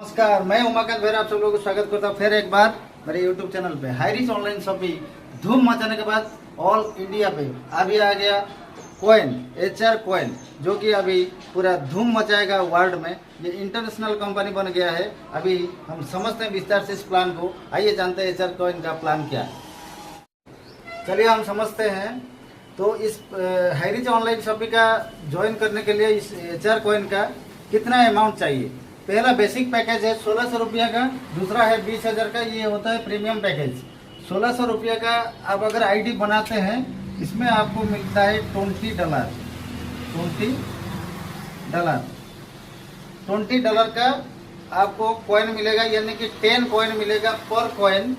नमस्कार, मैं उमाकांत बेहरा आप सब लोगों को स्वागत करता हूँ फिर एक बार मेरे YouTube चैनल पे। हाईरिच ऑनलाइन शॉपिंग धूम मचाने के बाद ऑल इंडिया पे अभी आ गया कॉइन HR कॉइन, जो कि अभी पूरा धूम मचाएगा वर्ल्ड में। ये इंटरनेशनल कंपनी बन गया है। अभी हम समझते हैं विस्तार से इस प्लान को। आइए जानते हैं HR कॉइन का प्लान क्या है। चलिए हम समझते हैं। तो इस हाईरिच ऑनलाइन शॉपिंग का ज्वाइन करने के लिए इस HR कॉइन का कितना अमाउंट चाहिए। पहला बेसिक पैकेज है 1600 रुपया का, दूसरा है 20,000 का। ये होता है प्रीमियम पैकेज। 1600 रुपया का आप अगर आईडी बनाते हैं, इसमें आपको मिलता है $20 $20 का आपको कॉइन मिलेगा, यानी कि 10 कॉइन मिलेगा पर कॉइन।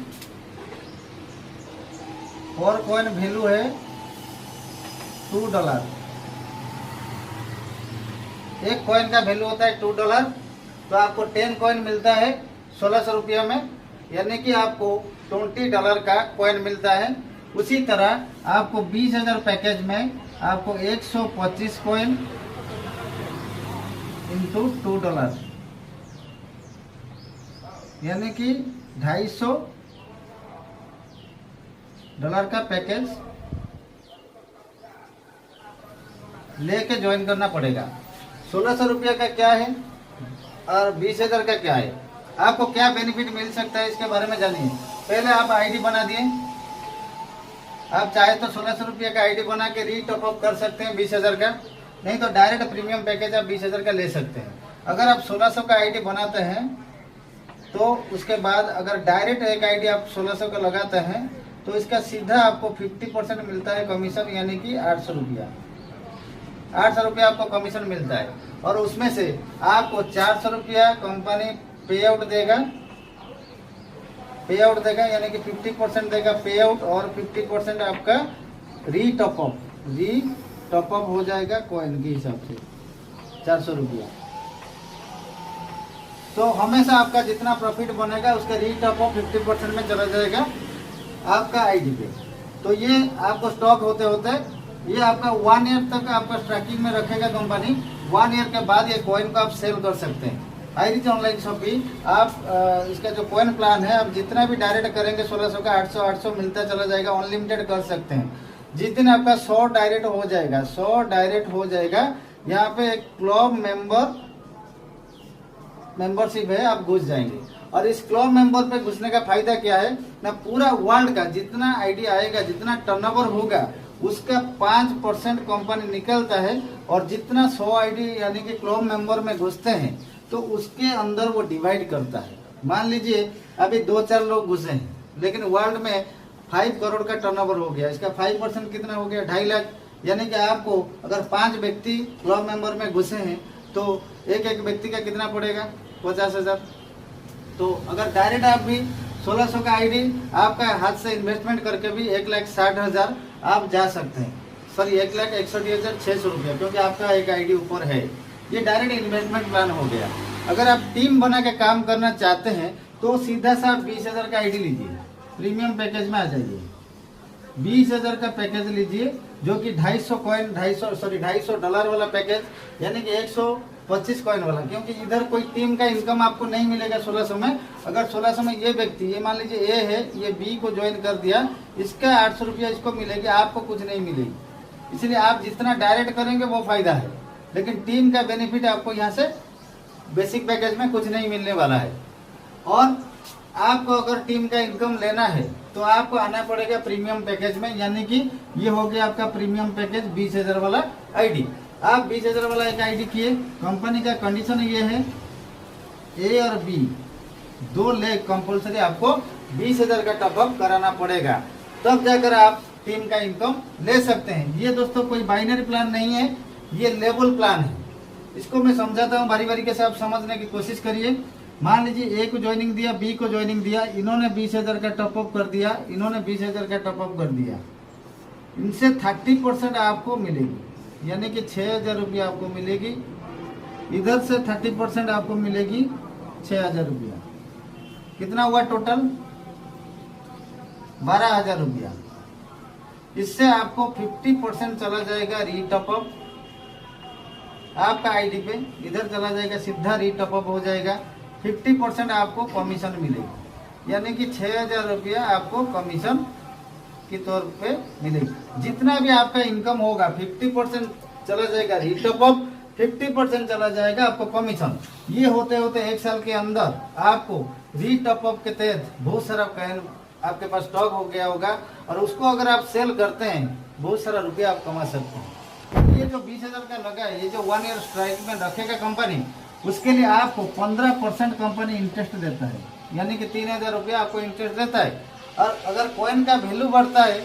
पर कॉइन वैल्यू है $2। एक कॉइन का वैल्यू होता है $2, तो आपको 10 कॉइन मिलता है 1600 रुपया में, यानी कि आपको $20 का कॉइन मिलता है। उसी तरह आपको 20,000 पैकेज में आपको 125 कॉइन इंटू $2, यानी कि $250 का पैकेज लेके ज्वाइन करना पड़ेगा। 1600 रुपया का क्या है और 20,000 का क्या है, आपको क्या बेनिफिट मिल सकता है, इसके बारे में जानिए। पहले आप आईडी बना दिए। आप चाहे तो 1600 रुपया का आईडी बना के रीटॉप अप कर सकते हैं 20,000 का, नहीं तो डायरेक्ट प्रीमियम पैकेज आप 20,000 का ले सकते हैं। अगर आप 1600 का आईडी बनाते हैं तो उसके बाद अगर डायरेक्ट एक आईडी आप 1600 का लगाते हैं तो इसका सीधा आपको 50% मिलता है कमीशन, यानी कि 800 रुपया। 800 रुपया आपको कमीशन मिलता है, और उसमें से आपको 400 रुपया कंपनी पे आउट देगा, यानी कि 50% देगा पे आउट, और 50% आपका रीटॉप अप हो जाएगा कॉइन के हिसाब से 400 रुपया। तो हमेशा आपका जितना प्रॉफिट बनेगा उसका रीटॉप अप 50% में चला जाएगा आपका आईडी पे। तो ये आपको स्टॉक होते होते ये आपका 1 ईयर तक आपका ट्रैकिंग में रखेगा कंपनी। 1 ईयर के बाद ये कॉइन को आप सेल कर सकते हैं। हाईरिच ऑनलाइन शॉपिंग आप इसका जो कॉइन प्लान है, आप जितना भी डायरेक्ट करेंगे 1600 का 800 मिलता चला जाएगा, अनलिमिटेड कर सकते हैं। जिस दिन आपका 100 डायरेक्ट हो जाएगा, यहाँ पे एक क्लब मेंबरशिप है, आप घुस जाएंगे। और इस क्लब मेंबर पे घुसने का फायदा क्या है ना, पूरा वर्ल्ड का जितना आईडी आएगा, जितना टर्नओवर होगा, उसका 5% कंपनी निकलता है। और जितना 100 आईडी यानी कि क्लब मेंबर में घुसते हैं तो उसके अंदर वो डिवाइड करता है। मान लीजिए अभी 2-4 लोग घुसे हैं, लेकिन वर्ल्ड में 5 करोड़ का टर्नओवर हो गया, इसका 5% कितना हो गया, 2.5 लाख। यानी कि आपको अगर 5 व्यक्ति क्लब मेंबर में घुसे हैं तो एक व्यक्ति का कितना पड़ेगा, 50,000। तो अगर डायरेक्ट आप भी 1600 का आईडी आपका हाथ से इन्वेस्टमेंट करके भी 1,60,000 आप जा सकते हैं। सॉरी, 1,61,600 रुपया, क्योंकि आपका एक आईडी ऊपर है। ये डायरेक्ट इन्वेस्टमेंट प्लान हो गया। अगर आप टीम बना के काम करना चाहते हैं तो सीधा सा 20,000 का आईडी लीजिए, प्रीमियम पैकेज में आ जाइए। 20,000 का पैकेज लीजिए, जो कि $250 वाला पैकेज, यानी कि 125 कॉइन वाला। क्योंकि इधर कोई टीम का इनकम आपको नहीं मिलेगा 1600 में। अगर 1600 में ये व्यक्ति, ये मान लीजिए ए है, ये बी को ज्वाइन कर दिया, इसका 800 रुपया इसको मिलेगी, आपको कुछ नहीं मिलेगी। इसलिए आप जितना डायरेक्ट करेंगे वो फायदा है, लेकिन टीम का बेनिफिट आपको यहाँ से बेसिक पैकेज में कुछ नहीं मिलने वाला है। और आपको अगर टीम का इनकम लेना है तो आपको आना पड़ेगा प्रीमियम पैकेज में, यानी कि ये हो गया आपका प्रीमियम पैकेज 20,000 वाला आईडी। आप 20,000 वाला एक आईडी किए। कंपनी का कंडीशन ये है, ए और बी 2 लेग कंपलसरी आपको 20,000 का टॉपअप कराना पड़ेगा, तब जाकर आप टीम का इनकम ले सकते हैं। ये दोस्तों कोई बाइनरी प्लान नहीं है, ये लेवल प्लान है। इसको मैं समझाता हूँ बारी बारी के साथ, समझने की कोशिश करिए। मान लीजिए ए को ज्वाइनिंग दिया, बी को ज्वाइनिंग दिया, इन्होंने 20,000 का टॉपअप कर दिया, इन्होंने 20,000 का टॉपअप कर दिया। इनसे 30% आपको मिलेगी, यानी कि 6,000 रुपया आपको मिलेगी। इधर से 30% आपको मिलेगी 6,000 रुपया। कितना हुआ टोटल, 12,000 रुपया। इससे आपको 50% चला जाएगा रीटॉप अप आपका आईडी पे, इधर चला जाएगा, सीधा रीटॉप अप हो जाएगा। 50% आपको कमीशन मिलेगी, यानी कि 6,000 रुपया आपको कमीशन के तौर पे मिलेगी। जितना भी आपका इनकम होगा 50% चला जाएगा रीटॉप अप, 50% चला जाएगा आपको कमीशन। ये होते होते 1 साल के अंदर आपको रीटॉप अप के तहत बहुत सारा कॉइन आपके पास स्टॉक हो गया होगा, और उसको अगर आप सेल करते हैं बहुत सारा रुपया आप कमा सकते हैं। ये जो 20,000 का लगा है, ये जो 1 ईयर स्ट्राइक में रखेगा कंपनी, उसके लिए आपको 15% कंपनी इंटरेस्ट देता है, यानी कि 3,000 रुपया आपको इंटरेस्ट देता है। और अगर कॉइन का वैल्यू बढ़ता है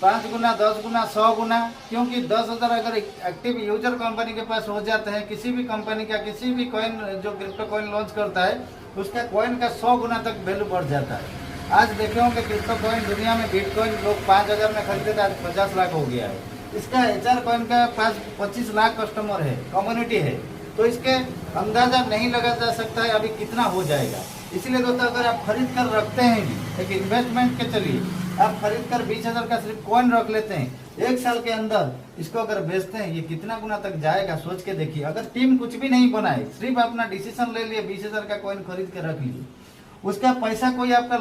5 गुना, 10 गुना, 100 गुना, क्योंकि 10,000 अगर एक्टिव यूजर कंपनी के पास हो जाते हैं, किसी भी कंपनी का किसी भी कॉइन जो क्रिप्टो कॉइन लॉन्च करता है, उसका कॉइन का 100 गुना तक वैल्यू बढ़ जाता है। आज देखे होंगे क्रिप्टो कॉइन दुनिया में बिटकॉइन लोग 5,000 में खरीदते थे, आज 50 लाख हो गया है। इसका HR कॉइन का 25 लाख कस्टमर है, कम्युनिटी है, तो इसके अंदाजा नहीं लगा जा सकता है अभी कितना हो जाएगा। इसलिए दोस्तों अगर आप खरीद कर रखते हैं, एक इन्वेस्टमेंट के चलिए आप खरीद कर 20,000 का सिर्फ कॉइन रख लेते हैं, 1 साल के अंदर इसको अगर बेचते हैं, ये कितना गुना तक जाएगा सोच के देखिए। अगर टीम कुछ भी नहीं बनाए, सिर्फ अपना डिसीजन ले लिए, 20,000 का कॉइन खरीद के रख लीजिए, उसका पैसा कोई आपका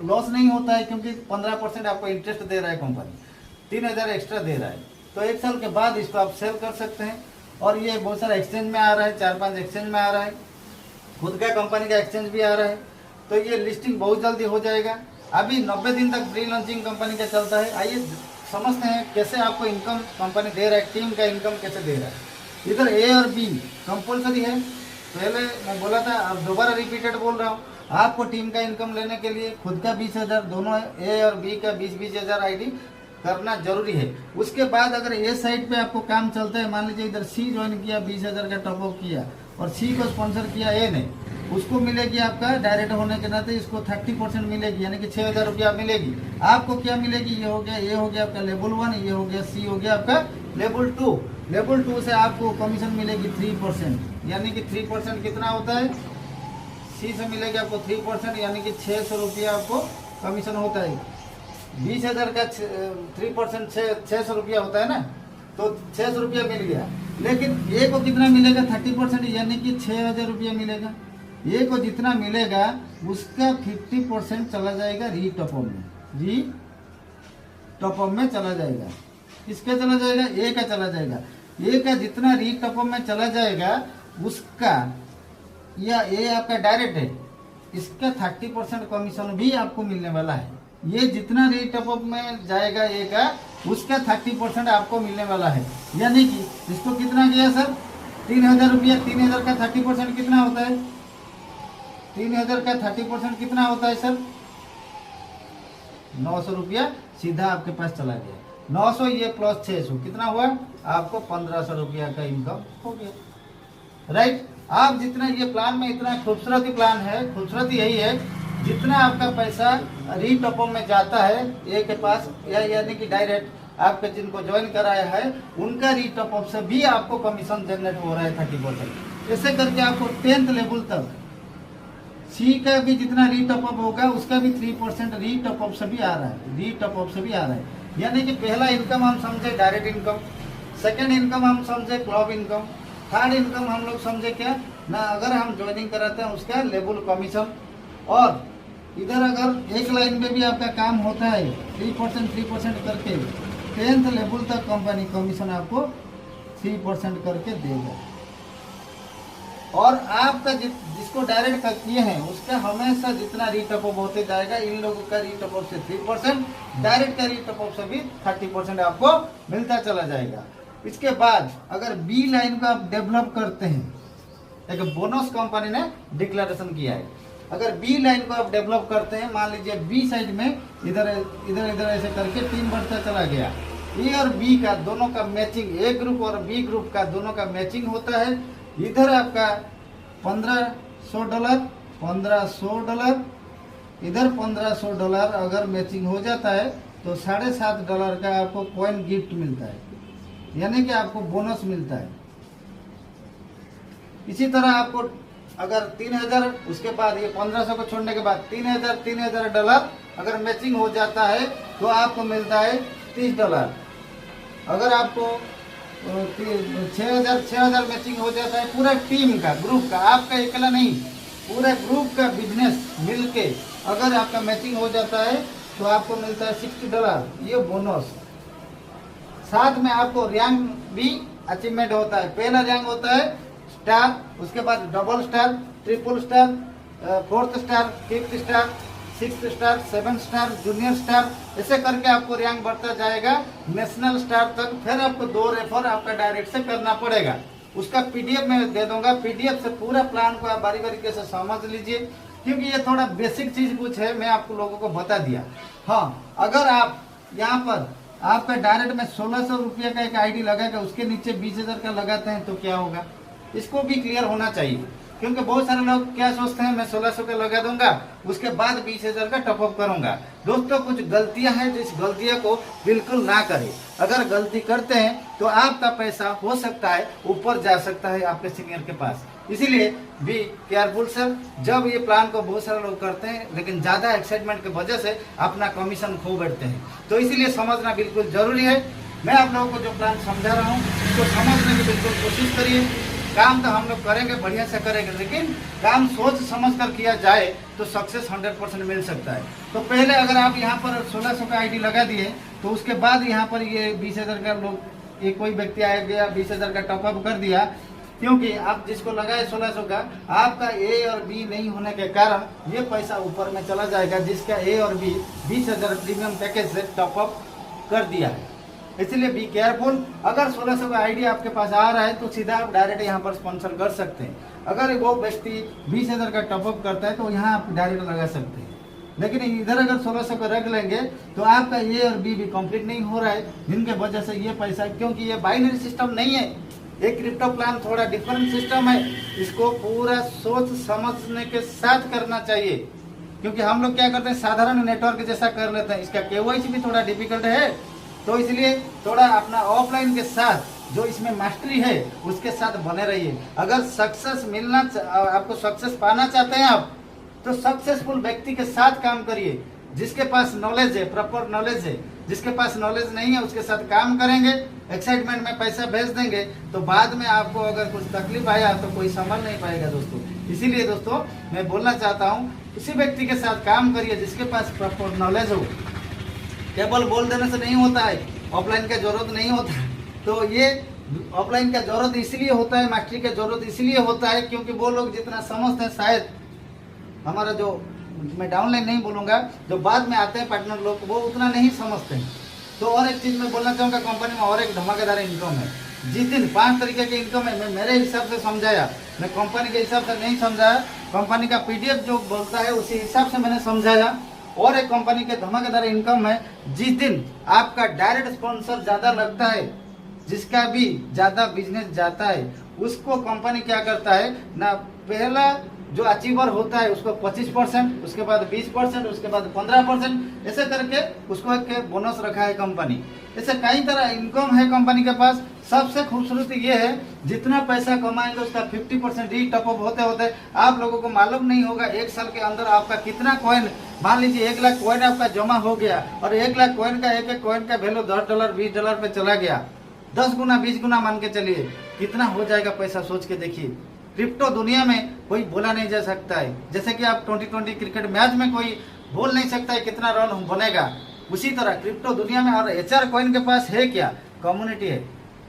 लॉस नहीं होता है, क्योंकि 15% आपको इंटरेस्ट दे रहा है कंपनी, 3,000 एक्स्ट्रा दे रहा है। तो 1 साल के बाद इसको आप सेल कर सकते हैं। और ये बहुत सारा एक्सचेंज में आ रहा है, 4-5 एक्सचेंज में आ रहा है, खुद का कंपनी का एक्सचेंज भी आ रहा है, तो ये लिस्टिंग बहुत जल्दी हो जाएगा। अभी 90 दिन तक प्री लॉन्चिंग कंपनी का चलता है। आइए समझते हैं कैसे आपको इनकम कंपनी दे रहा है, टीम का इनकम कैसे दे रहा है। इधर A और B कंपल्सरी है, पहले मैं बोला था, अब दोबारा रिपीटेड बोल रहा हूँ। आपको टीम का इनकम लेने के लिए खुद का 20,000, दोनों A और B का 20,000 ID करना जरूरी है। उसके बाद अगर A साइड पे आपको काम चलता है, मान लीजिए इधर C ज्वाइन किया, 20,000 का टॉपअप किया और C को स्पॉन्सर किया A ने, उसको मिलेगी आपका डायरेक्ट होने के नाते इसको 30% मिलेगी, यानी कि 6,000 रुपया मिलेगी। आपको क्या मिलेगी, ये हो गया, ये हो गया आपका लेवल 1, ये हो गया C, हो गया आपका लेवल 2। लेवल 2 से आपको कमीशन मिलेगी 3%, यानी कि 3% कितना होता है, C से मिलेगी आपको 3%, यानी कि 600 रुपया आपको कमीशन होता है। 20,000 का 3% 600 रुपया होता है ना, तो 600 रुपया मिल गया। लेकिन A को कितना मिलेगा, 30%, यानी कि 6,000 रुपया मिलेगा। A को जितना मिलेगा उसका 50% चला जाएगा रीटॉपअप में, रीटॉपअप में चला जाएगा। किसका चला जाएगा, A का चला जाएगा। A का जितना रीटॉपअप में चला जाएगा उसका, या A आपका डायरेक्ट है, इसका 30% कमीशन भी आपको मिलने वाला है। ये जितना रीटॉपअप में जाएगा A का, उसका 30% आपको मिलने वाला है। यानी कि इसको कितना गया सर, 3,000 रुपया, 3,000 का 30% कितना होता है, 3,000 का 30% कितना होता है सर, 900 रुपया सीधा आपके पास चला गया। 900 ये प्लस 600 कितना हुआ, आपको 1,500 रुपया का इनकम हो गया। राइट, आप जितना ये प्लान में, इतना खूबसूरत प्लान है, खूबसूरती यही है, जितना आपका पैसा रीटॉपअप में जाता है A के पास, यानी कि डायरेक्ट आपके जिनको ज्वाइन कराया है उनका रीटॉपअप से भी आपको कमीशन जनरेट हो रहा है 30%। ऐसे करके आपको 10th लेवल तक C का भी जितना रीटॉपअप होगा उसका भी 3% रीटॉपअप से भी आ रहा है, रीटॉपअप से भी आ रहा है। यानी कि पहला इनकम हम समझे डायरेक्ट इनकम, सेकेंड इनकम हम समझे क्लब इनकम, थर्ड इनकम हम लोग समझे क्या ना, अगर हम ज्वाइनिंग कराते हैं उसका लेवल कमीशन। और इधर अगर एक लाइन में भी आपका काम होता है 3% करके 10th लेवल तक कंपनी कमीशन आपको 3% करके देगा। और आपका जिसको डायरेक्ट किए हैं उसका हमेशा जितना रीटॉपअप होते जाएगा, इन लोगों का रीटॉपअप से 3%, डायरेक्ट का रीटॉपअप से भी 30% आपको मिलता चला जाएगा। इसके बाद अगर B लाइन को आप डेवलप करते हैं, एक बोनस कंपनी ने डिक्लेरेशन किया है, अगर B लाइन को आप डेवलप करते हैं, मान लीजिए B साइड में इधर इधर इधर ऐसे करके टीम बढ़ता चला गया, A और B का दोनों का मैचिंग, A ग्रुप और B ग्रुप का दोनों का मैचिंग होता है। इधर आपका $1,500, $1,500, इधर $1,500 अगर मैचिंग हो जाता है तो $7.5 का आपको कॉइन गिफ्ट मिलता है, यानी कि आपको बोनस मिलता है। इसी तरह आपको अगर 3,000, उसके बाद ये 1,500 को छोड़ने के बाद $3,000 अगर मैचिंग हो जाता है तो आपको मिलता है $30। अगर आपको 6,000 मैचिंग हो जाता है पूरा टीम का, ग्रुप का, आपका अकेला नहीं, पूरे ग्रुप का बिजनेस मिलके अगर आपका मैचिंग हो जाता है तो आपको मिलता है $60 ये बोनस। साथ में आपको रैंक भी अचीवमेंट होता है। पहला रैंक होता है स्टार, उसके बाद double star, triple star, 4th star, 5th star, 6th star, 7th star, junior star, ऐसे करके आपको रैंक बढ़ता जाएगा नेशनल स्टार तक। फिर आपको 2 रेफर आपका डायरेक्ट से करना पड़ेगा। उसका पीडीएफ मैं दे दूंगा, पीडीएफ से पूरा प्लान को आप बारी बारी से समझ लीजिए, क्योंकि ये थोड़ा बेसिक चीज कुछ है, मैं आपको लोगों को बता दिया। हाँ, अगर आप यहाँ पर आपका डायरेक्ट में 1600 रुपये का एक आईडी लगाएगा, उसके नीचे 20,000 का लगाते हैं तो क्या होगा, इसको भी क्लियर होना चाहिए। क्योंकि बहुत सारे लोग क्या सोचते हैं, मैं 1600 का लगा दूंगा, उसके बाद 20,000 का टॉपअप करूंगा। दोस्तों, कुछ गलतियां हैं, जिस गलतियों को बिल्कुल ना करें। अगर गलती करते हैं तो आपका पैसा हो सकता है ऊपर जा सकता है आपके सीनियर के पास। इसीलिए बी केयरफुल सर। जब ये प्लान को बहुत सारे लोग करते हैं, लेकिन ज्यादा एक्साइटमेंट की वजह से अपना कमीशन खो बैठते हैं, तो इसीलिए समझना बिल्कुल जरूरी है। मैं आप लोगों को जो प्लान समझा रहा हूँ उसको समझने की बिल्कुल कोशिश करिए। काम तो हम लोग करेंगे, बढ़िया से करेंगे, लेकिन काम सोच समझ कर किया जाए तो सक्सेस 100% मिल सकता है। तो पहले अगर आप यहाँ पर 1600 का आईडी लगा दिए, तो उसके बाद यहाँ पर ये 20,000 का लोग, एक कोई व्यक्ति आया गया 20,000 का टॉपअप कर दिया, क्योंकि आप जिसको लगाए 1600 का, आपका ए और बी नहीं होने के कारण ये पैसा ऊपर में चला जाएगा, जिसका ए और बी 20,000 प्रीमियम पैकेज से टॉपअप कर दिया है। इसलिए बी केयरफुल। अगर 1600 का आईडी आपके पास आ रहा है तो सीधा आप डायरेक्ट यहाँ पर स्पॉन्सर कर सकते हैं। अगर वो व्यक्ति 20,000 का टॉपअप करता है तो यहाँ आप डायरेक्ट लगा सकते हैं। लेकिन इधर अगर 1600 का रख लेंगे तो आपका ए और बी भी कंप्लीट नहीं हो रहा है, जिनके वजह से ये पैसा, क्योंकि ये बाइनरी सिस्टम नहीं है, एक क्रिप्टो प्लान थोड़ा डिफरेंट सिस्टम है। इसको पूरा सोच समझने के साथ करना चाहिए, क्योंकि हम लोग क्या करते हैं, साधारण नेटवर्क जैसा कर लेते हैं। इसका केवाईसी भी थोड़ा डिफिकल्ट है, तो इसलिए थोड़ा अपना ऑफलाइन के साथ जो इसमें मास्टरी है उसके साथ बने रहिए। अगर सक्सेस मिलना, आपको सक्सेस पाना चाहते हैं आप, तो सक्सेसफुल व्यक्ति के साथ काम करिए, जिसके पास नॉलेज है, प्रॉपर नॉलेज है। जिसके पास नॉलेज नहीं है उसके साथ काम करेंगे, एक्साइटमेंट में पैसा भेज देंगे, तो बाद में आपको अगर कुछ तकलीफ आया तो कोई संभल नहीं पाएगा दोस्तों। इसीलिए दोस्तों मैं बोलना चाहता हूँ, उसी व्यक्ति के साथ काम करिए जिसके पास प्रॉपर नॉलेज हो। केवल बोल देने से नहीं होता है, ऑफलाइन का जरूरत नहीं होता है। तो ये ऑफलाइन का जरूरत इसलिए होता है, मास्टरी का जरूरत इसलिए होता है, क्योंकि वो लोग जितना समझते हैं, शायद हमारा जो, मैं डाउनलाइन नहीं बोलूंगा, जो बाद में आते हैं पार्टनर लोग, वो उतना नहीं समझते हैं। तो और एक चीज मैं बोलना चाहूँगा, कंपनी में और एक धमाकेदार इनकम है। जिस दिन 5 तरीके की इनकम है, मैं मेरे हिसाब से समझाया, मैं कंपनी के हिसाब से नहीं समझाया, कंपनी का पीडीएफ जो बोलता है उसी हिसाब से मैंने समझाया। और एक कंपनी के धमाकेदार इनकम है, जिस दिन आपका डायरेक्ट स्पॉन्सर ज्यादा लगता है, जिसका भी ज्यादा बिजनेस जाता है, उसको कंपनी क्या करता है ना, पहला जो अचीवर होता है उसको 25%, उसके बाद 20%, उसके बाद 15%, ऐसे करके उसको एक बोनस रखा है कंपनी। ऐसे कई तरह इनकम है कंपनी के पास। सबसे खूबसूरती ये है, जितना पैसा कमाएंगे उसका 50% ही टॉपअप होते होते आप लोगों को मालूम नहीं होगा 1 साल के अंदर आपका कितना कॉइन, मान लीजिए 1 लाख कॉइन आपका जमा हो गया, और 1 लाख कॉइन का, एक कॉइन का वैल्यू $10, $20 पे चला गया, 10 गुना 20 गुना मान के चलिए, कितना हो जाएगा पैसा, सोच के देखिए। क्रिप्टो दुनिया में कोई बोला नहीं जा सकता है। जैसे कि आप 2020 क्रिकेट मैच में कोई बोल नहीं सकता है कितना रन बनेगा, उसी तरह क्रिप्टो दुनिया में। और HR कॉइन के पास है क्या, कम्युनिटी है,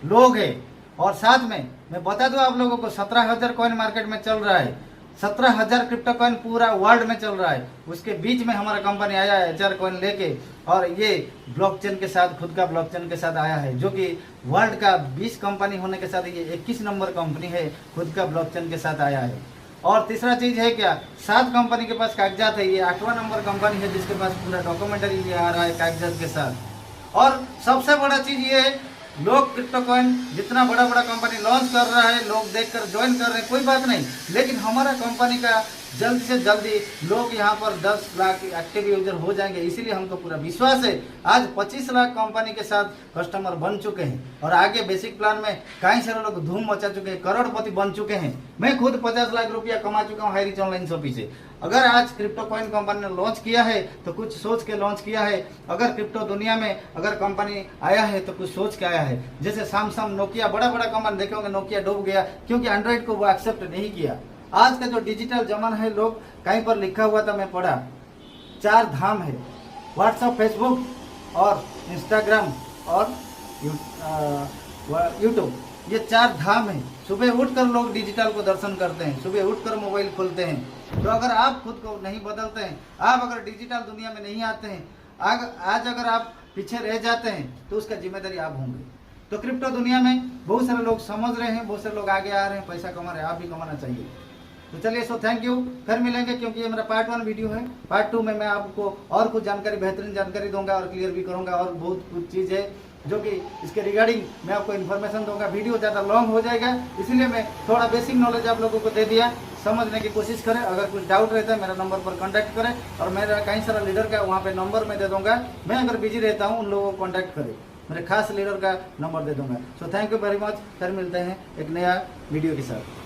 लोग है। और साथ में मैं बता दूं आप लोगों को, 17,000 कॉइन मार्केट में चल रहा है, 17,000 क्रिप्टो कॉइन पूरा वर्ल्ड में चल रहा है। उसके बीच में हमारा कंपनी आया है HR कॉइन लेके, और ये ब्लॉकचेन के साथ, खुद का ब्लॉकचेन के साथ आया है, जो कि वर्ल्ड का 20 कंपनी होने के साथ ये 21 नंबर कंपनी है, खुद का ब्लॉकचेन के साथ आया है। और तीसरा चीज है क्या, 7 कंपनी के पास कागजात है, ये 8वां नंबर कंपनी है जिसके पास पूरा डॉक्यूमेंटरी ये आ रहा है कागजात के साथ। और सबसे बड़ा चीज ये है, लोग क्रिप्टो कॉइन जितना बड़ा बड़ा कंपनी लॉन्च कर रहा है, लोग देखकर ज्वाइन कर रहे हैं, कोई बात नहीं, लेकिन हमारा कंपनी का जल्द से जल्दी लोग यहाँ पर 10 लाख एक्टिव यूजर हो जाएंगे, इसीलिए हमको पूरा विश्वास है। आज 25 लाख कंपनी के साथ कस्टमर बन चुके हैं, और आगे बेसिक प्लान में कई सारे लोग धूम मचा चुके हैं, करोड़पति बन चुके हैं। मैं खुद 50 लाख रुपया कमा चुका हूँ हाईरिच ऑनलाइन शॉपी से। अगर आज क्रिप्टो कॉइन कंपनी ने लॉन्च किया है तो कुछ सोच के लॉन्च किया है। अगर क्रिप्टो दुनिया में अगर कंपनी आया है तो कुछ सोच के आया है। जैसे सैमसंग, नोकिया, बड़ा बड़ा कंपनी देखे होंगे, नोकिया डूब गया क्योंकि एंड्रॉइड को वो एक्सेप्ट नहीं किया। आज का जो डिजिटल जमाना है, लोग कहीं पर लिखा हुआ था, मैं पढ़ा, 4 धाम है, व्हाट्सएप, फेसबुक और इंस्टाग्राम और यूट्यूब, ये 4 धाम है। सुबह उठकर लोग डिजिटल को दर्शन करते हैं, सुबह उठकर मोबाइल खोलते हैं। तो अगर आप खुद को नहीं बदलते हैं, आप अगर डिजिटल दुनिया में नहीं आते हैं, आज अगर आप पीछे रह जाते हैं तो उसका जिम्मेदारी आप होंगे। तो क्रिप्टो दुनिया में बहुत सारे लोग समझ रहे हैं, बहुत सारे लोग आगे आ रहे हैं, पैसा कमा रहे हैं, आप भी कमाना चाहिए। तो चलिए, सो थैंक यू, फिर मिलेंगे, क्योंकि ये मेरा पार्ट 1 वीडियो है। पार्ट 2 में मैं आपको और कुछ जानकारी, बेहतरीन जानकारी दूंगा और क्लियर भी करूंगा, और बहुत कुछ चीज़ है जो कि इसके रिगार्डिंग मैं आपको इन्फॉर्मेशन दूंगा। वीडियो ज़्यादा लॉन्ग हो जाएगा, इसीलिए मैं थोड़ा बेसिक नॉलेज आप लोगों को दे दिया, समझने की कोशिश करें। अगर कुछ डाउट रहता है मेरा नंबर पर कांटेक्ट करें, और मेरा कई सारा लीडर का वहाँ पे नंबर मैं दे दूंगा। मैं अगर बिजी रहता हूँ, उन लोगों को कांटेक्ट करें, मेरे खास लीडर का नंबर दे दूंगा। So thank you very much, फिर मिलते हैं एक नया वीडियो के साथ।